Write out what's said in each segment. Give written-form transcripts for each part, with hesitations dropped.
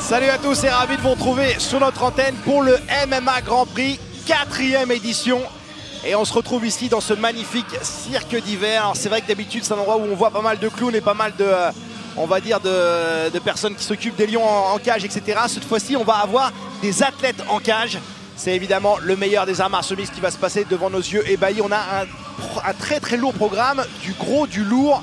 Salut à tous et ravi de vous retrouver sur notre antenne pour le MMA Grand Prix, 4e édition. Et on se retrouve ici dans ce magnifique cirque d'hiver. Alors c'est vrai que d'habitude c'est un endroit où on voit pas mal de clowns et pas mal de, on va dire, de personnes qui s'occupent des lions en cage, etc. Cette fois-ci on va avoir des athlètes en cage. C'est évidemment le meilleur des arts martiaux mixtes qui va se passer devant nos yeux ébahis. On a un très très lourd programme, du gros, du lourd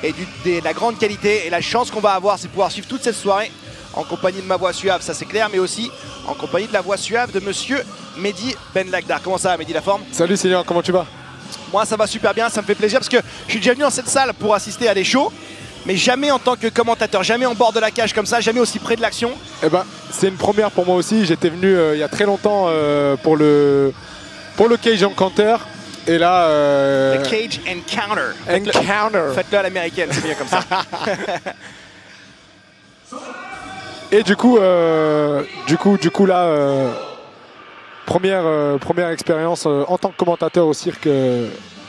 et de la grande qualité. Et la chance qu'on va avoir, c'est de pouvoir suivre toute cette soirée en compagnie de ma voix suave, ça c'est clair, mais aussi en compagnie de la voix suave de monsieur Mehdi Benlakdar. Comment ça va, Mehdi, la forme? Salut Seigneur, comment tu vas? Moi ça va super bien, ça me fait plaisir parce que je suis déjà venu dans cette salle pour assister à des shows, mais jamais en tant que commentateur, jamais en bord de la cage comme ça, jamais aussi près de l'action. Eh ben, c'est une première pour moi aussi. J'étais venu il y a très longtemps pour le Cage Encounter. Et là... Le Cage Encounter. Faites-le à l'américaine, c'est bien comme ça. Et du coup là, première expérience en tant que commentateur au cirque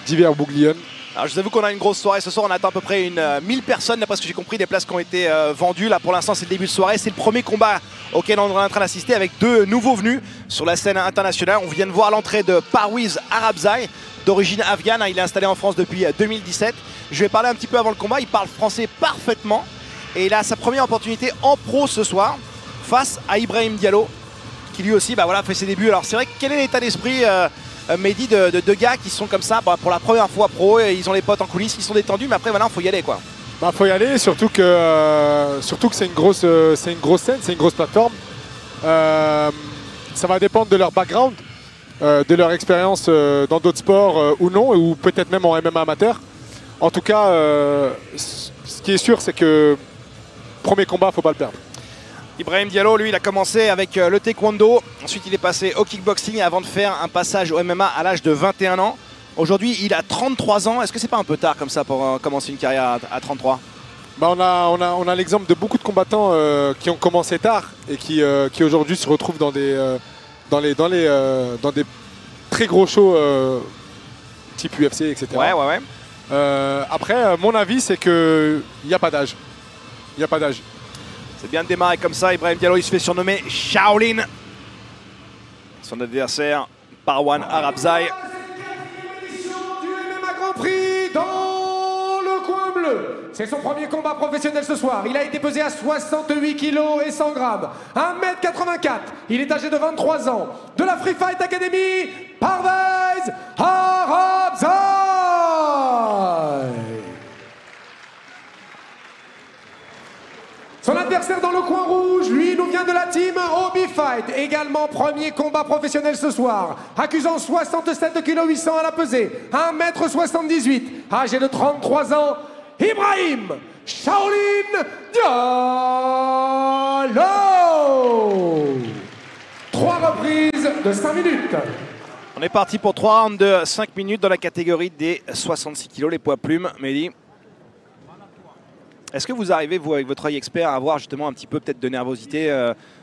d'hiver Bouglione. Alors je vous avoue qu'on a une grosse soirée ce soir, on attend à peu près 1000 personnes, d'après ce que j'ai compris, des places qui ont été vendues. Là pour l'instant c'est le début de soirée, c'est le premier combat auquel on est en train d'assister avec deux nouveaux venus sur la scène internationale. On vient de voir l'entrée de Parwiz Arabzai, d'origine afghane, il est installé en France depuis 2017. Je vais parler un petit peu avant le combat, il parle français parfaitement. Et il a sa première opportunité en pro ce soir face à Ibrahim Diallo, qui lui aussi fait ses débuts. Alors c'est vrai, quel est l'état d'esprit Mehdi, de deux gars qui sont comme ça pour la première fois pro, et ils ont les potes en coulisses, ils sont détendus, mais après voilà, il faut y aller quoi. Faut y aller, surtout que c'est une grosse scène, c'est une grosse plateforme. Ça va dépendre de leur background, de leur expérience dans d'autres sports ou non, ou peut-être même en MMA amateur. En tout cas, ce qui est sûr, c'est que premier combat, faut pas le perdre. Ibrahim Diallo, lui, il a commencé avec le taekwondo. Ensuite, il est passé au kickboxing avant de faire un passage au MMA à l'âge de 21 ans. Aujourd'hui, il a 33 ans. Est-ce que c'est pas un peu tard comme ça pour commencer une carrière à 33? On a l'exemple de beaucoup de combattants qui ont commencé tard et qui aujourd'hui se retrouvent dans des très gros shows type UFC, etc. Ouais. Après, mon avis, c'est qu'il n'y a pas d'âge. Il n'y a pas d'âge. C'est bien de démarrer comme ça. Ibrahim Diallo, il se fait surnommer Shaolin. Son adversaire, Parwiz Arabzai. Du MMA Grand Prix dans le coin bleu. C'est son premier combat professionnel ce soir. Il a été pesé à 68 kg et 100 grammes. 1m84. Il est âgé de 23 ans. De la Free Fight Academy, Parwiz Arabzai. Son adversaire dans le coin rouge, lui, nous vient de la team Obi Fight. Également premier combat professionnel ce soir. Accusant 67 kg 800 à la pesée. 1m78. Âgé de 33 ans. Ibrahim Shaolin Diallo. 3 reprises de 5 minutes. On est parti pour 3 rounds de 5 minutes dans la catégorie des 66 kg, les poids plumes. Mehdi, est-ce que vous arrivez, vous, avec votre œil expert, à avoir justement un petit peu peut-être de nervosité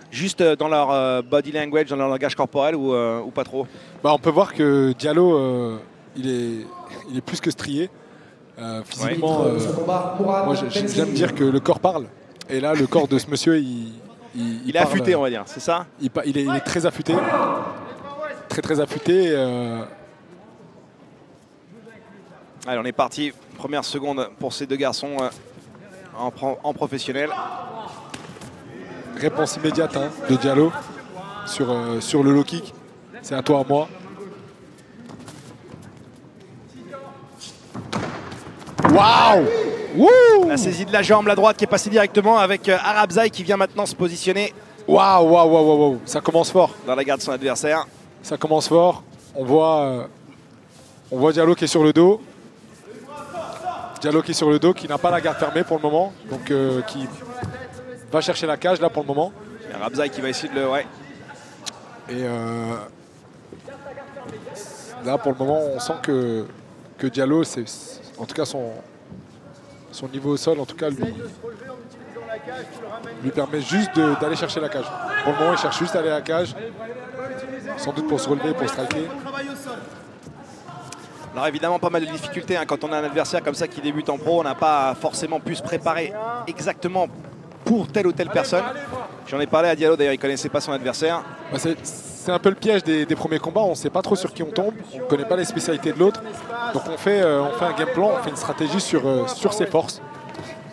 juste dans leur body language, dans leur langage corporel ou pas trop? On peut voir que Diallo, il est plus que strié. Physiquement, moi j'aime dire que le corps parle. Et là, le corps de ce monsieur, il est affûté, on va dire, c'est ça? Il est très affûté. Très affûté. Allez, on est parti. Première seconde pour ces deux garçons en professionnel. Réponse immédiate de Diallo sur le low kick. C'est à toi, à moi. Waouh! La saisie de la jambe, la droite qui est passée directement avec Arabzai qui vient maintenant se positionner. Waouh! Ça commence fort. Dans la garde de son adversaire. Ça commence fort. On voit Diallo qui est sur le dos. Diallo qui est sur le dos, qui n'a pas la garde fermée pour le moment. Donc qui va chercher la cage là pour le moment. Arabzai qui va essayer de le... Ouais. Et là pour le moment on sent que Diallo, c'est en tout cas son niveau au sol, en tout cas lui permet juste d'aller chercher la cage. Pour le moment il cherche juste à aller à la cage. Sans doute pour se relever, pour striker. Alors évidemment pas mal de difficultés quand on a un adversaire comme ça qui débute en pro, on n'a pas forcément pu se préparer exactement pour telle ou telle personne. J'en ai parlé à Diallo, d'ailleurs, il ne connaissait pas son adversaire. Bah, c'est un peu le piège des premiers combats, on ne sait pas trop sur qui on tombe, on ne connaît pas les spécialités de l'autre. Donc on fait un game plan, on fait une stratégie sur ses forces.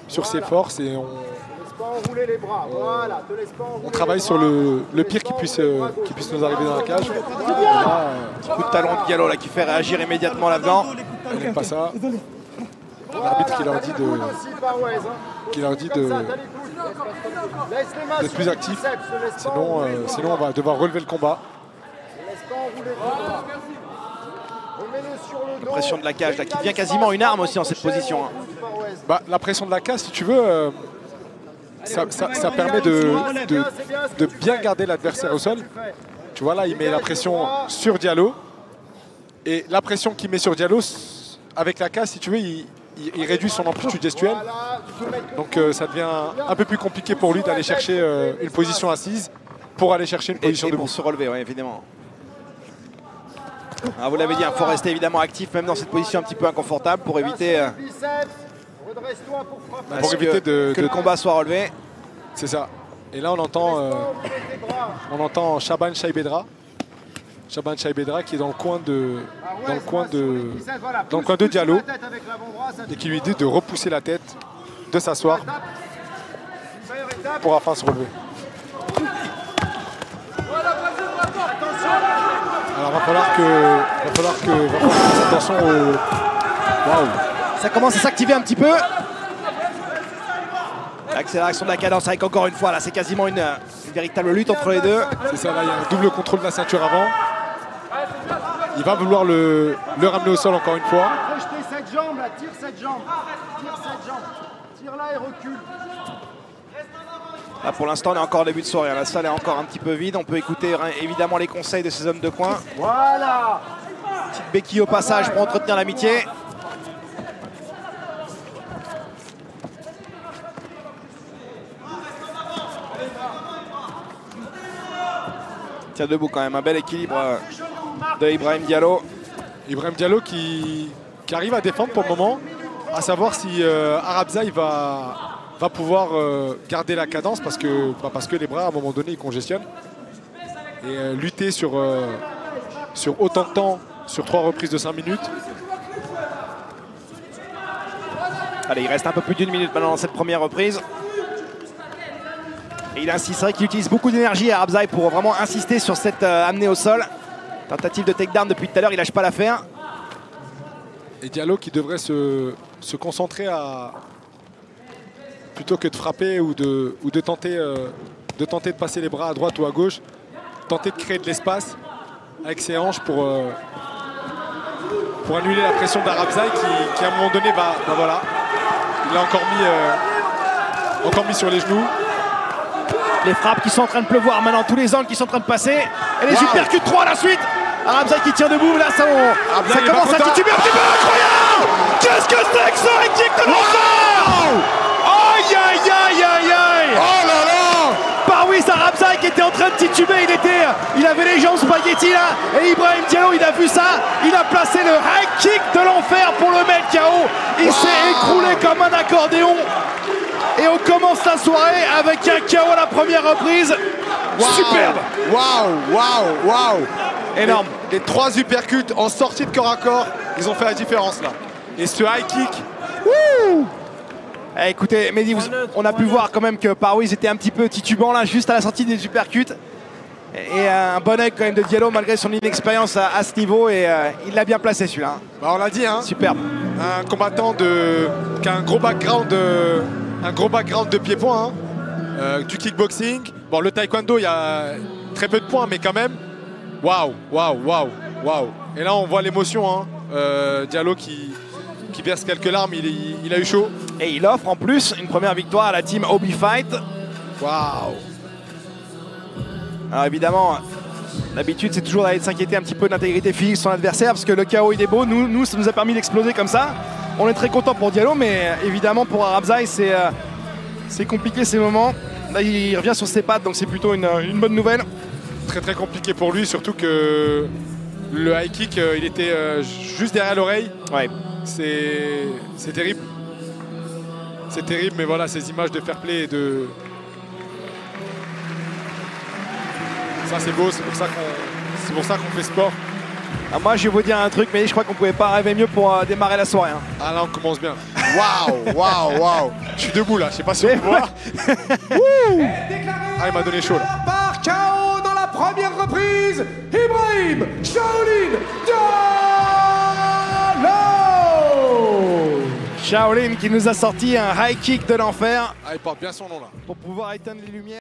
Sur ses forces et on travaille sur le pire qui puisse nous arriver dans la cage. Petit coup de talon de Diallo là, qui fait réagir immédiatement l'Afghan. Il n'aime pas ça. L'arbitre qui leur dit d'être plus actif, sinon on va devoir relever le combat. La pression de la cage là, qui devient quasiment une arme aussi dans cette position. Bah, la pression de la cage, si tu veux, ça permet de bien garder l'adversaire au sol. Tu vois là, il met la pression sur Diallo. Et la pression qu'il met sur Diallo, avec la cage, si tu veux, il réduit son amplitude gestuelle. Donc ça devient un peu plus compliqué pour lui d'aller chercher une position assise pour aller chercher une position debout. Pour se relever, oui, évidemment. Ah, vous l'avez dit, il faut rester évidemment actif, même dans cette position un petit peu inconfortable, pour éviter, que le combat soit relevé. C'est ça. Et là, on entend Shaban Shaibedra. Shaban Shaibedra qui est dans le coin de Diallo et qui lui dit de repousser la tête, de s'asseoir pour enfin se relever. Alors va falloir faire attention au... Waouh. Ça commence à s'activer un petit peu. L'accélération de la cadence avec encore une fois là, c'est quasiment une véritable lutte entre les deux. C'est ça, là il y a un double contrôle de la ceinture avant. Il va vouloir le ramener au sol encore une fois. Projetez cette jambe là, tire cette jambe. Tire là et recule. Là, pour l'instant, on est encore au début de soirée. La salle est encore un petit peu vide. On peut écouter évidemment les conseils de ces hommes de coin. Voilà. Petite béquille au passage pour entretenir l'amitié. Tient debout quand même, un bel équilibre de Ibrahim Diallo. Ibrahim Diallo qui arrive à défendre pour le moment, à savoir si Arabzai va pouvoir garder la cadence parce que les bras à un moment donné ils congestionnent. Et lutter sur autant de temps, sur 3 reprises de 5 minutes. Allez, il reste un peu plus d'1 minute maintenant dans cette première reprise. Et il insiste, c'est vrai qu'il utilise beaucoup d'énergie à Arabzai pour vraiment insister sur cette amenée au sol. Tentative de takedown depuis tout à l'heure, il lâche pas l'affaire. Et Diallo qui devrait se concentrer à... plutôt que de frapper ou de tenter de passer les bras à droite ou à gauche, tenter de créer de l'espace avec ses hanches pour annuler la pression d'Arabzai qui à un moment donné voilà. Il l'a encore mis sur les genoux. Les frappes qui sont en train de pleuvoir maintenant, tous les angles qui sont en train de passer. Et les uppercuts 3 à la suite. Arabzai qui tient debout, là ça commence à tituber un petit peu, incroyable. Qu'est-ce que c'est que ça, un kick de l'enfer. Aïe aïe aïe aïe aïe. Oh là là. Parwiz Arabzai qui était en train de tituber, il avait les jambes spaghetti là. Et Ibrahim Diallo, il a vu ça, il a placé le high kick de l'enfer pour le mettre KO. Il s'est écroulé comme un accordéon. Et on commence la soirée avec un KO à la première reprise. Wow. Superbe. Waouh. Énorme. Les 3 uppercuts en sortie de corps à corps, ils ont fait la différence là. Et ce high kick. Wouh. Écoutez, Mehdi, on a pu voir quand même que Parwiz était un petit peu titubant là, juste à la sortie des uppercuts. Et un bon œil quand même de Diallo malgré son inexpérience à ce niveau. Et il l'a bien placé celui-là. Bah, on l'a dit, hein. Superbe. Un combattant qui a un gros background de pied-point, hein. Du kickboxing. Bon, le taekwondo, il y a très peu de points, mais quand même. Waouh. Et là, on voit l'émotion, hein. Diallo qui verse quelques larmes, il a eu chaud. Et il offre en plus une première victoire à la team Obi Fight. Waouh. Alors évidemment, l'habitude c'est toujours d'aller s'inquiéter un petit peu de l'intégrité physique de son adversaire parce que le KO il est beau, nous ça nous a permis d'exploser comme ça. On est très content pour Diallo, mais évidemment pour Arabzai c'est compliqué ces moments. Là il revient sur ses pattes, donc c'est plutôt une bonne nouvelle. Très très compliqué pour lui, surtout que le high kick il était juste derrière l'oreille. Ouais. C'est terrible. C'est terrible, mais voilà, ces images de fair play et de Ça c'est beau, c'est pour ça qu'on fait sport. Ah, moi je vais vous dire un truc, mais je crois qu'on pouvait pas rêver mieux pour démarrer la soirée. Hein. Ah là on commence bien. Waouh. Je suis debout là, je sais pas si on peut voir. Ah il m'a donné chaud là. Par KO dans la première reprise, Ibrahim Shaolin Diallo. Shaolin qui nous a sorti un high kick de l'enfer Ah il porte bien son nom là. pour pouvoir éteindre les lumières.